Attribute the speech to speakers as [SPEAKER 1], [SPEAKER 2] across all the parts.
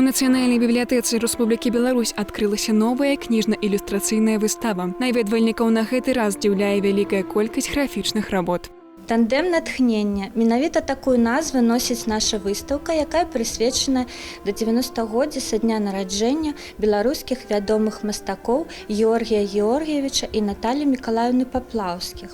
[SPEAKER 1] Нацыянальнай бібліятэцы Рэспублікі Беларусь адкрылася новая кніжна-ілюстрацыйная выстава. Наведвальнікаў на гэты раз здзіўляе вялікая колькасць графічных работ.
[SPEAKER 2] Тандем натхнення. Менавіта такую назву носіць наша выстаўка, якая прысвечана да 90-годдзя са дня нараджэння беларускіх вядомых мастакоў Георгія Георгіевіча і Наталі Мікалаіўны Паплаўскіх.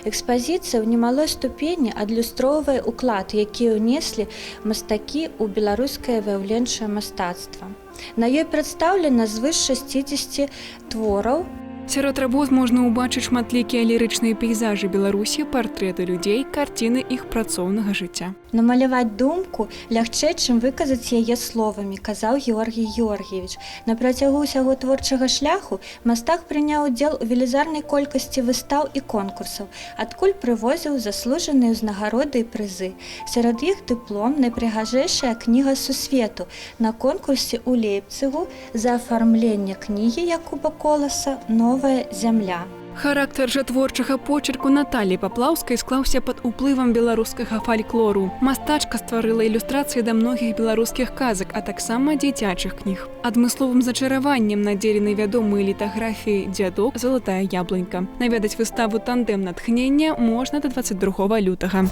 [SPEAKER 2] Экспазіцыя ў немалой ступені адлюстроўвае ўклад, які ўнеслі мастакі ў беларускае выяўленчае мастацтва. На ёй прадстаўлена звыш 60 твораў.
[SPEAKER 1] Сярод работ можна ўбачыць шматлікія лірычныя пейзажы Беларусі, партрэты людзей, карціны іх працоўнага жыцця.
[SPEAKER 2] Намаляваць думку лягчэй, чым выказаць яе словамі, казаў Георгій Георгіевіч. На працягу ўсяго творчага шляху мастак прыняў удзел у велізарнай колькасці выстаў і конкурсаў, адкуль прывозіў заслужаныя ўзнагароды і прызы. Сярод іх дыплом «Найпрыгажэйшая кніга сусвету» на конкурсе ў Лейпцыгу за афармленне кнігі Якуба Коласа «Новая зямля».
[SPEAKER 1] Характар жа творчага почерку Наталі Паплаўскай склаўся пад уплывам беларускага фальклору. Мастачка стварыла ілюстрацыі да многіх беларускіх казак, а таксама дзіцячых кніг. Адмысловым зачараваннем надзелены вядомыя літаграфіі «Дзядок», «Залатая яблонька». Наведаць выставу «Тандем натхнення» можна да 22 лютага.